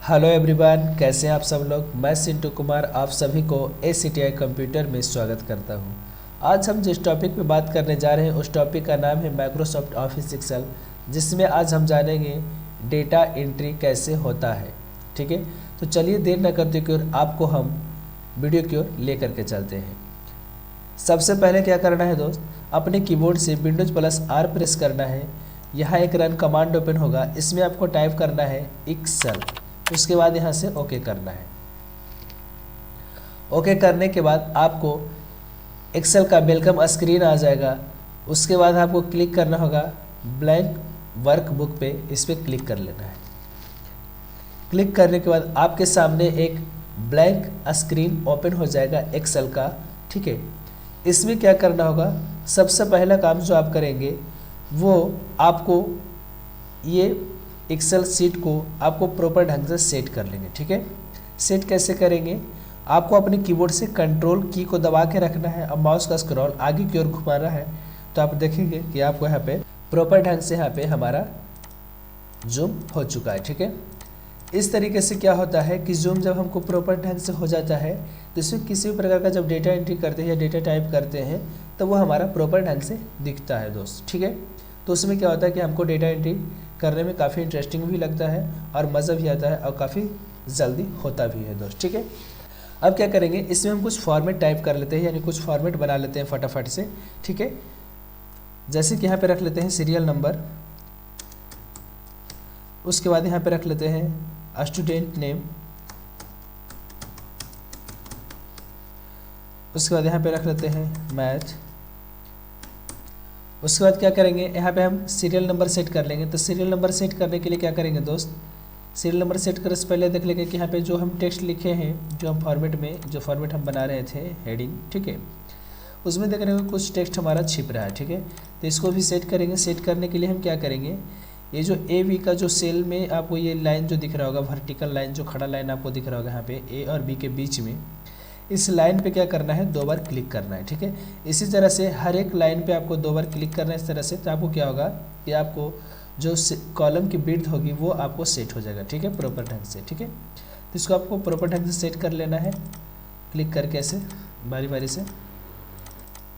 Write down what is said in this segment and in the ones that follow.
Hello everyone, कैसे हैं आप सब लोग। मैं सिंटू कुमार आप सभी को ACTI कंप्यूटर में स्वागत करता हूं। आज हम जिस टॉपिक पे बात करने जा रहे हैं उस टॉपिक का नाम है माइक्रोसॉफ्ट ऑफिस एक्सेल, जिसमें आज हम जानेंगे डेटा एंट्री कैसे होता है। ठीक है, तो चलिए देर न करते की ओर आपको हम वीडियो की ओर लेकर के चलते हैं। सबसे पहले क्या करना है दोस्त, अपने कीबोर्ड से Windows+R प्रेस करना है। यहाँ एक रन कमांड ओपन होगा, इसमें आपको टाइप करना है एक्सेल। उसके बाद यहाँ से ओके करना है। ओके करने के बाद आपको एक्सेल का वेलकम स्क्रीन आ जाएगा। उसके बाद आपको क्लिक करना होगा ब्लैंक वर्कबुक पे, इस पर क्लिक कर लेना है। क्लिक करने के बाद आपके सामने एक ब्लैंक स्क्रीन ओपन हो जाएगा एक्सेल का। ठीक है, इसमें क्या करना होगा, सबसे पहला काम जो आप करेंगे वो आपको ये एक्सेल सीट को आपको प्रॉपर ढंग से सेट कर लेंगे। ठीक है, सेट कैसे करेंगे, आपको अपने कीबोर्ड से कंट्रोल की को दबा के रखना है। अब माउस का स्क्रॉल आगे की ओर घुमाना है तो आप देखेंगे कि आपको यहाँ पे प्रॉपर ढंग से यहाँ पे हमारा जूम हो चुका है। ठीक है, इस तरीके से क्या होता है कि जूम जब हमको प्रॉपर ढंग से हो जाता है तो इसमें किसी भी प्रकार का जब डेटा एंट्री करते हैं या डेटा टाइप करते हैं तो वो हमारा प्रॉपर ढंग से दिखता है दोस्त। ठीक है, तो उसमें क्या होता है कि हमको डेटा एंट्री करने में काफ़ी इंटरेस्टिंग भी लगता है और मज़ा भी आता है और काफ़ी जल्दी होता भी है दोस्त। ठीक है, अब क्या करेंगे, इसमें हम कुछ फॉर्मेट टाइप कर लेते हैं, यानी कुछ फॉर्मेट बना लेते हैं फटाफट से। ठीक है, जैसे कि यहाँ पे रख लेते हैं सीरियल नंबर, उसके बाद यहाँ पे रख लेते हैं स्टूडेंट नेम, उसके बाद यहाँ पे रख लेते हैं मैथ। उसके बाद क्या करेंगे, यहाँ पे हम सीरियल नंबर सेट कर लेंगे। तो सीरियल नंबर सेट करने के लिए क्या करेंगे दोस्त, सीरियल नंबर सेट करने से पहले देख लेंगे कि यहाँ पे जो हम टेक्स्ट लिखे हैं, जो हम फॉर्मेट में जो फॉर्मेट हम बना रहे थे हेडिंग, ठीक है, उसमें देख रहे हैं कुछ टेक्स्ट हमारा छिप रहा है। ठीक है, तो इसको भी सेट करेंगे। सेट करने के लिए हम क्या करेंगे, ये जो AB का जो सेल में आपको ये लाइन जो दिख रहा होगा, वर्टिकल लाइन जो खड़ा लाइन आपको दिख रहा होगा यहाँ पे A और B के बीच में, इस लाइन पे क्या करना है, 2 बार क्लिक करना है। ठीक है, इसी तरह से हर एक लाइन पे आपको 2 बार क्लिक करना है इस तरह से। तो आपको क्या होगा कि आपको जो कॉलम की विड्थ होगी वो आपको सेट हो जाएगा। ठीक है, प्रॉपर ढंग से। ठीक है, तो इसको आपको प्रॉपर ढंग से सेट कर लेना है, क्लिक करके ऐसे बारी बारी से।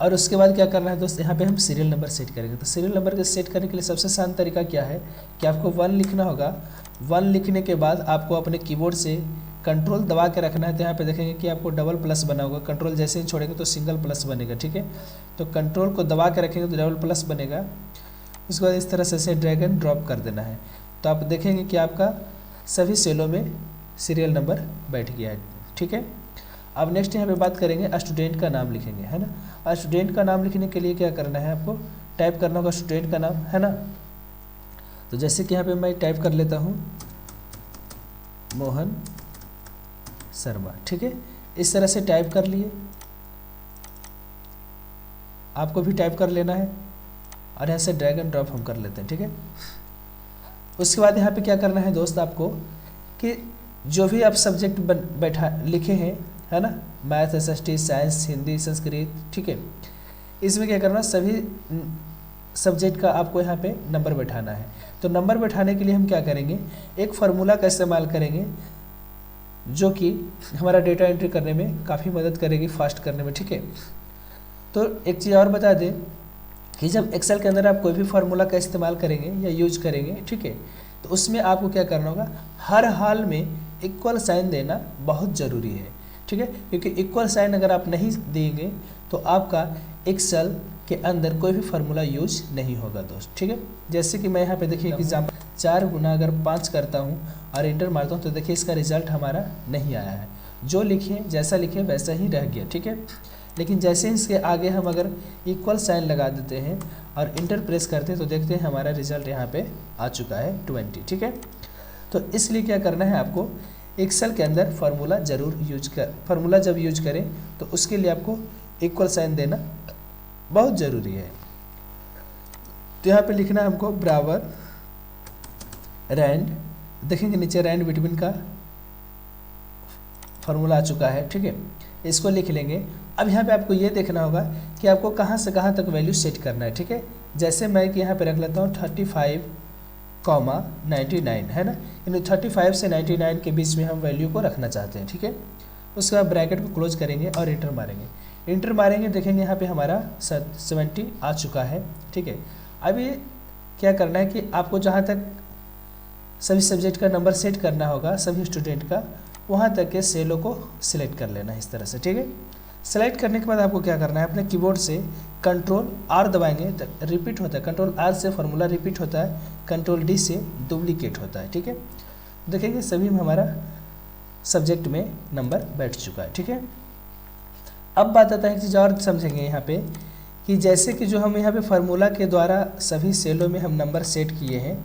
और उसके बाद क्या करना है दोस्त, यहाँ पे हम सीरियल नंबर सेट करेंगे। तो सीरियल नंबर के सेट करने के लिए सबसे आसान तरीका क्या है कि आपको 1 लिखना होगा। 1 लिखने के बाद आपको अपने कीबोर्ड से कंट्रोल दबा के रखना है। तो यहाँ पे देखेंगे कि आपको डबल प्लस बना होगा, कंट्रोल जैसे ही छोड़ेंगे तो सिंगल प्लस बनेगा। ठीक है, तो कंट्रोल को दबा के रखेंगे तो डबल प्लस बनेगा। उसके बाद इस तरह से ड्रैग एंड ड्रॉप कर देना है। तो आप देखेंगे कि आपका सभी सेलों में सीरियल नंबर बैठ गया है। ठीक है, अब नेक्स्ट यहाँ पे बात करेंगे स्टूडेंट का नाम लिखेंगे, है ना। और स्टूडेंट का नाम लिखने के लिए क्या करना है, आपको टाइप करना होगा स्टूडेंट का नाम, है ना। तो जैसे कि यहाँ पे मैं टाइप कर लेता हूँ मोहन शर्मा। ठीक है, इस तरह से टाइप कर लिए, आपको भी टाइप कर लेना है और यहाँ से ड्रैग एंड ड्रॉप हम कर लेते हैं। ठीक है, उसके बाद यहाँ पे क्या करना है दोस्त, आपको कि जो भी आप सब्जेक्ट बैठा लिखे हैं, है ना, math, SST, science, Hindi, Sanskrit, ठीक है, इसमें क्या करना, सभी सब्जेक्ट का आपको यहाँ पे नंबर बैठाना है। तो नंबर बैठाने के लिए हम क्या करेंगे, एक फार्मूला का इस्तेमाल करेंगे जो कि हमारा डेटा एंट्री करने में काफ़ी मदद करेगी, फास्ट करने में। ठीक है, तो एक चीज़ और बता दें कि जब एक्सेल के अंदर आप कोई भी फार्मूला का इस्तेमाल करेंगे या यूज करेंगे, ठीक है, तो उसमें आपको क्या करना होगा, हर हाल में इक्वल साइन देना बहुत ज़रूरी है। ठीक है, क्योंकि इक्वल साइन अगर आप नहीं देंगे तो आपका एक्सेल के अंदर कोई भी फार्मूला यूज नहीं होगा दोस्त। ठीक है, जैसे कि मैं यहाँ पे देखिए एग्जाम्पल 4 गुना अगर 5 करता हूँ और इंटर मारता हूँ तो देखिए इसका रिजल्ट हमारा नहीं आया है। जो लिखे जैसा लिखे वैसा ही रह गया। ठीक है, लेकिन जैसे इसके आगे हम अगर इक्वल साइन लगा देते हैं और इंटर प्रेस करते हैं तो देखते हैं हमारा रिजल्ट यहाँ पे आ चुका है 20। ठीक है, तो इसलिए क्या करना है, आपको एक्सेल के अंदर फार्मूला जरूर फार्मूला जब यूज करें तो उसके लिए आपको इक्वल साइन देना बहुत ज़रूरी है। तो यहाँ पे लिखना है हमको बराबर रैंड, देखेंगे नीचे रैंड बिटवीन का फार्मूला आ चुका है। ठीक है, इसको लिख लेंगे। अब यहाँ पे आपको ये देखना होगा कि आपको कहाँ से कहाँ तक वैल्यू सेट करना है। ठीक है, जैसे मैं कि यहाँ पे रख लेता हूँ 35 कॉमा 99 है ना, यानी 35 से 99 के बीच में हम वैल्यू को रखना चाहते हैं, ठीक है। उसके बाद ब्रैकेट को क्लोज करेंगे और इंटर मारेंगे। इंटर मारेंगे, देखेंगे यहाँ पे हमारा 70 आ चुका है, ठीक है। अभी क्या करना है कि आपको जहाँ तक सभी सब्जेक्ट का नंबर सेट करना होगा सभी स्टूडेंट का, वहाँ तक के सेलों को सिलेक्ट कर लेना है इस तरह से, ठीक है। सेलेक्ट करने के बाद आपको क्या करना है, अपने कीबोर्ड से कंट्रोल आर दबाएंगे तो रिपीट होता है, कंट्रोल आर से फार्मूला रिपीट होता है, कंट्रोल डी से डुप्लीकेट होता है, ठीक है। देखेंगे सभी में हमारा सब्जेक्ट में नंबर बैठ चुका है, ठीक है। अब बात आता है, एक चीज़ और समझेंगे यहाँ पे कि जैसे कि जो हम यहाँ पे फार्मूला के द्वारा सभी सेलों में हम नंबर सेट किए हैं,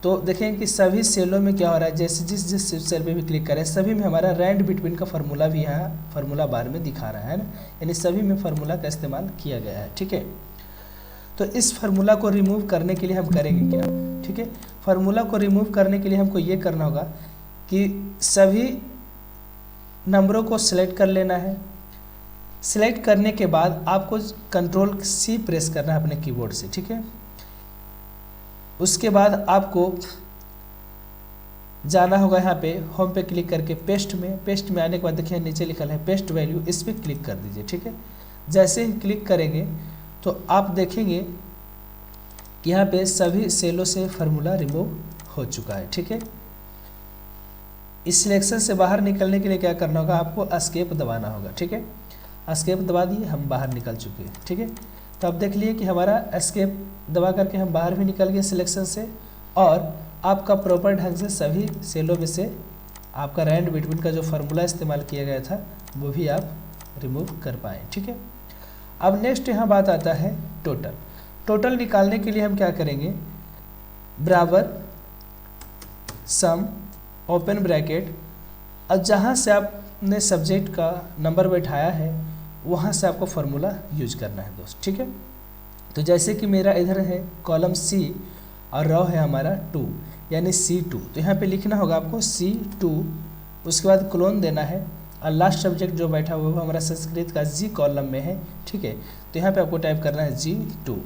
तो देखें कि सभी सेलों में क्या हो रहा है, जैसे जिस सेल पे भी क्लिक करें सभी में हमारा रैंड बिटवीन का फार्मूला भी यहाँ फार्मूला बार में दिखा रहा है ना, यानी सभी में फार्मूला का इस्तेमाल किया गया है, ठीक है। तो इस फार्मूला को रिमूव करने के लिए हम करेंगे क्या, ठीक है। फार्मूला को रिमूव करने के लिए हमको ये करना होगा कि सभी नंबरों को सिलेक्ट कर लेना है। सिलेक्ट करने के बाद आपको कंट्रोल सी प्रेस करना है अपने कीबोर्ड से, ठीक है। उसके बाद आपको जाना होगा यहाँ पे होम पे क्लिक करके पेस्ट में आने के बाद देखिए नीचे लिखा है पेस्ट वैल्यू, इस पर क्लिक कर दीजिए, ठीक है। जैसे ही क्लिक करेंगे तो आप देखेंगे कि यहाँ पे सभी सेलों से फार्मूला रिमूव हो चुका है, ठीक है। इस सिलेक्शन से बाहर निकलने के लिए क्या करना होगा, आपको एस्केप दबाना होगा, ठीक है। एस्केप दबा दिए, हम बाहर निकल चुके हैं, ठीक है। तो आप देख लिए कि हमारा एस्केप दबा करके हम बाहर भी निकल गए सिलेक्शन से, और आपका प्रॉपर ढंग से सभी सेलों में से आपका रैंड बिटवीन का जो फार्मूला इस्तेमाल किया गया था वो भी आप रिमूव कर पाए, ठीक है। अब नेक्स्ट यहाँ बात आता है टोटल। टोटल निकालने के लिए हम क्या करेंगे, बराबर सम ओपन ब्रैकेट, और जहाँ से आपने सब्जेक्ट का नंबर बैठाया है वहाँ से आपको फार्मूला यूज करना है दोस्त, ठीक है। तो जैसे कि मेरा इधर है कॉलम सी और रो है हमारा 2 यानी C2, तो यहाँ पे लिखना होगा आपको C2, उसके बाद क्लोन देना है, और लास्ट सब्जेक्ट जो बैठा हुआ वो हमारा संस्कृत का G कॉलम में है, ठीक है। तो यहाँ पे आपको टाइप करना है G2,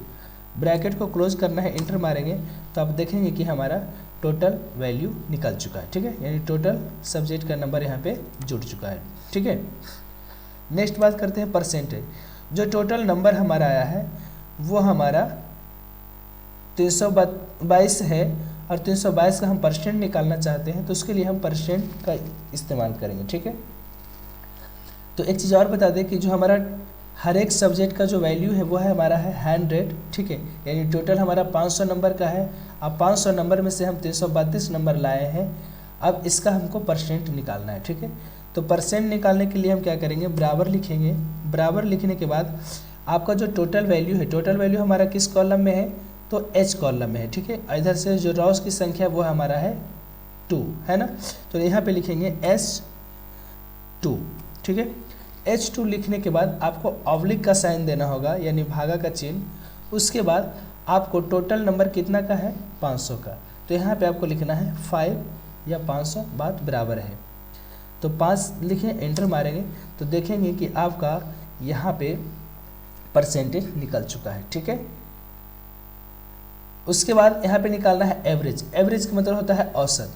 ब्रैकेट को क्लोज करना है, इंटर मारेंगे तो आप देखेंगे कि हमारा टोटल वैल्यू निकल चुका है, ठीक है, यानी टोटल सब्जेक्ट का नंबर यहाँ पे जुड़ चुका है, ठीक है। नेक्स्ट बात करते हैं परसेंटेज। जो टोटल नंबर हमारा आया है वो हमारा 322 है, और 322 का हम परसेंट निकालना चाहते हैं, तो उसके लिए हम परसेंट का इस्तेमाल करेंगे, ठीक है। तो एक चीज़ और बता दें कि जो हमारा हर एक सब्जेक्ट का जो वैल्यू है वो है हमारा है 100, ठीक है, यानी टोटल हमारा 500 नंबर का है। अब 500 नंबर में से हम 332 नंबर लाए हैं, अब इसका हमको परसेंट निकालना है, ठीक है। तो परसेंट निकालने के लिए हम क्या करेंगे, बराबर लिखेंगे। बराबर लिखने के बाद आपका जो टोटल वैल्यू है, टोटल वैल्यू हमारा किस कॉलम में है, तो H कॉलम में है, ठीक है। इधर से जो रॉस की संख्या वो हमारा है 2, है ना, तो यहाँ पे लिखेंगे S2, ठीक है। H2 लिखने के बाद आपको ऑब्लिक का साइन देना होगा, यानी भागा का चिन्ह। उसके बाद आपको टोटल नंबर कितना का है, 500 का, तो यहाँ पे आपको लिखना है 5 या 500, बात बराबर है। तो 5 लिखें, एंटर मारेंगे तो देखेंगे कि आपका यहाँ पे परसेंटेज निकल चुका है, ठीक है। उसके बाद यहाँ पे निकालना है एवरेज। एवरेज का मतलब होता है औसत।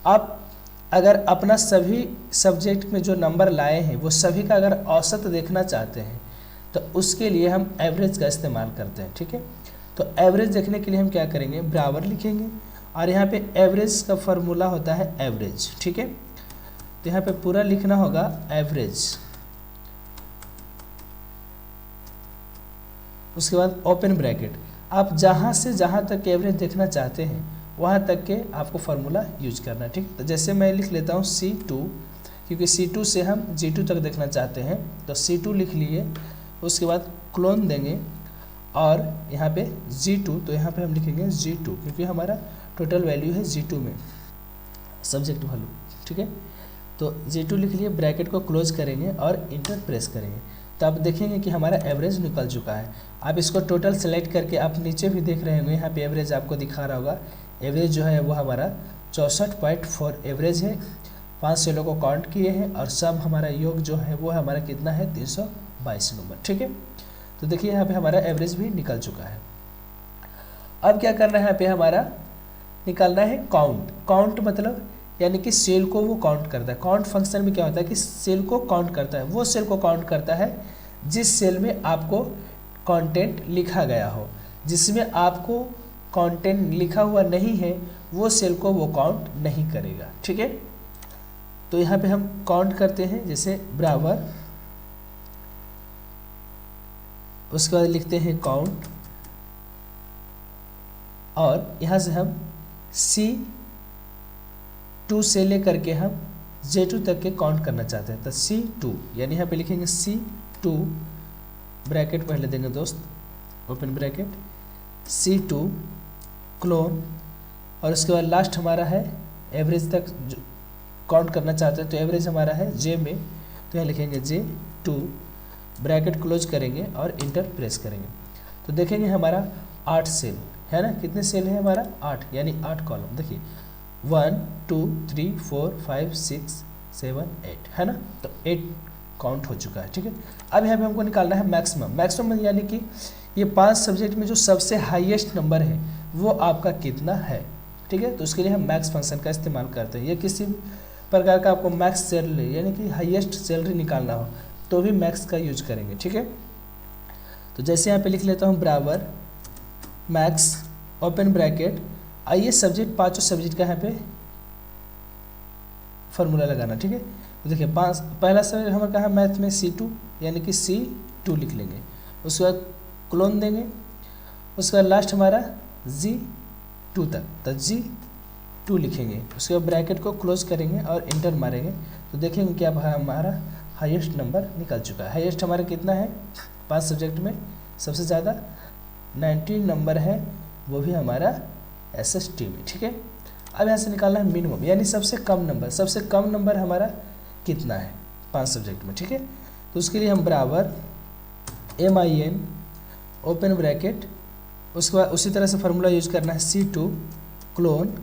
आप अगर अपना सभी सब्जेक्ट में जो नंबर लाए हैं वो सभी का अगर औसत देखना चाहते हैं तो उसके लिए हम एवरेज का इस्तेमाल करते हैं, ठीक है। तो एवरेज देखने के लिए हम क्या करेंगे, बराबर लिखेंगे, और यहाँ पे एवरेज का फॉर्मूला होता है एवरेज, ठीक है। तो यहाँ पे पूरा लिखना होगा एवरेज। उसके बाद ओपन ब्रैकेट, आप जहाँ से जहाँ तक एवरेज देखना चाहते हैं वहाँ तक के आपको फार्मूला यूज करना है, ठीक। तो जैसे मैं लिख लेता हूँ C2, क्योंकि C2 से हम G2 तक देखना चाहते हैं, तो C2 लिख लिए। उसके बाद क्लोन देंगे और यहाँ पे G2, तो यहाँ पे हम लिखेंगे G2, क्योंकि हमारा टोटल वैल्यू है G2 में सब्जेक्ट वैल्यू, ठीक है। तो G2 लिख लिए, ब्रैकेट को क्लोज करेंगे और इंटर प्रेस करेंगे, तो आप देखेंगे कि हमारा एवरेज निकल चुका है। आप इसको टोटल सेलेक्ट करके आप नीचे भी देख रहे होंगे, यहाँ पे एवरेज आपको दिखा रहा होगा। एवरेज जो है वो हमारा 64.4 एवरेज है। 5 सेलों को काउंट किए हैं और सब हमारा योग जो है वो हमारा कितना है, 322 नंबर, ठीक है। तो देखिए यहाँ पे हमारा एवरेज भी निकल चुका है। अब क्या करना है, यहाँ पे हमारा निकालना है काउंट। काउंट मतलब यानी कि सेल को वो काउंट करता है। काउंट फंक्शन में क्या होता है कि सेल को काउंट करता है, वो सेल को काउंट करता है जिस सेल में आपको कंटेंट लिखा गया हो। जिसमें आपको कंटेंट लिखा हुआ नहीं है वो सेल को वो काउंट नहीं करेगा, ठीक है। तो यहाँ पे हम काउंट करते हैं, जैसे बराबर, उसके बाद लिखते हैं काउंट, और यहाँ से हम C2 से लेकर के हम J2 तक के काउंट करना चाहते हैं। तो C2 यानी यहाँ पे लिखेंगे C2, ब्रैकेट पहले देंगे दोस्त, ओपन ब्रैकेट, C2 क्लोन, और उसके बाद लास्ट हमारा है एवरेज तक काउंट करना चाहते हैं। तो एवरेज हमारा है J में, तो यहाँ लिखेंगे J2, ब्रैकेट क्लोज करेंगे और इंटर प्रेस करेंगे। तो देखेंगे हमारा 8 सेल है ना। कितने सेल है हमारा? 8, यानी 8 कॉलम। देखिए 1 2 3 4 5 6 7 8 है ना। तो 8 काउंट हो चुका है, ठीक है। अब यहाँ पे हमको निकालना है मैक्सिमम। मैक्सिमम यानी कि ये 5 सब्जेक्ट में जो सबसे हाईएस्ट नंबर है वो आपका कितना है, ठीक है। तो उसके लिए हम मैक्स फंक्शन का इस्तेमाल करते हैं। ये किसी भी प्रकार का आपको मैक्स सैलरी यानी कि हाईएस्ट सैलरी निकालना हो तो भी मैक्स का यूज करेंगे, ठीक है। तो जैसे यहाँ पे लिख लेता हूँ बराबर मैक्स, ओपन ब्रैकेट, आइए सब्जेक्ट, पाँचों सब्जेक्ट का यहाँ पे फॉर्मूला लगाना, ठीक है। तो देखिए पहला सब्जेक्ट हमारा कहा मैथ में C2, यानी कि C2 लिख लेंगे। उसके बाद क्लोन देंगे, उसके बाद लास्ट हमारा G2 तक, तो G2 लिखेंगे। उसके बाद ब्रैकेट को क्लोज करेंगे और इंटर मारेंगे। तो देखेंगे क्या हमारा हाईएस्ट नंबर निकल चुका है। हाईएस्ट हमारा कितना है? 5 सब्जेक्ट में सबसे ज़्यादा 19 नंबर है, वो भी हमारा SST में, ठीक है। अब यहाँ से निकालना है मिनिमम, यानी सबसे कम नंबर। सबसे कम नंबर हमारा कितना है 5 सब्जेक्ट में, ठीक है। तो उसके लिए हम बराबर MIN, ओपन ब्रैकेट, उसके बाद उसी तरह से फार्मूला यूज करना है C2 clone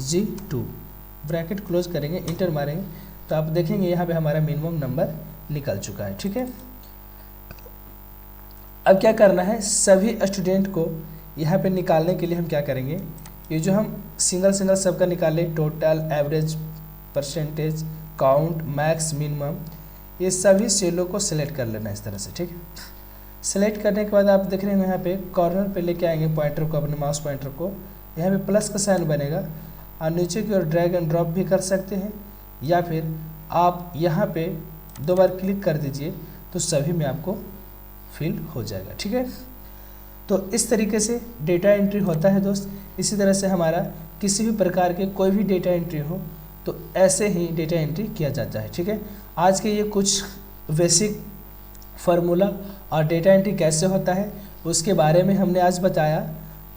G2, bracket close करेंगे, इंटर मारेंगे। तो आप देखेंगे यहाँ पे हमारा मिनिमम नंबर निकल चुका है, ठीक है। अब क्या करना है, सभी स्टूडेंट को यहाँ पे निकालने के लिए हम क्या करेंगे, ये जो हम सिंगल सबका निकाले, total, average, percentage, count, max, minimum, ये सभी सेलों को सिलेक्ट कर लेना इस तरह से, ठीक है। सेलेक्ट करने के बाद आप देख रहे हैं यहाँ पे कॉर्नर पे लेके आएंगे पॉइंटर को, अपने माउस पॉइंटर को, यहाँ पे प्लस का साइन बनेगा, और नीचे की ओर ड्रैग एंड ड्रॉप भी कर सकते हैं, या फिर आप यहाँ पे 2 बार क्लिक कर दीजिए तो सभी में आपको फिल हो जाएगा, ठीक है। तो इस तरीके से डेटा एंट्री होता है दोस्त। इसी तरह से हमारा किसी भी प्रकार के कोई भी डेटा एंट्री हो तो ऐसे ही डेटा एंट्री किया जाता है, ठीक है। आज के ये कुछ बेसिक फार्मूला और डेटा एंट्री कैसे होता है उसके बारे में हमने आज बताया,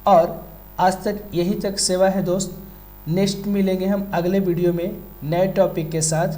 और आज तक यहीं तक सेवा है दोस्त। नेक्स्ट मिलेंगे हम अगले वीडियो में नए टॉपिक के साथ।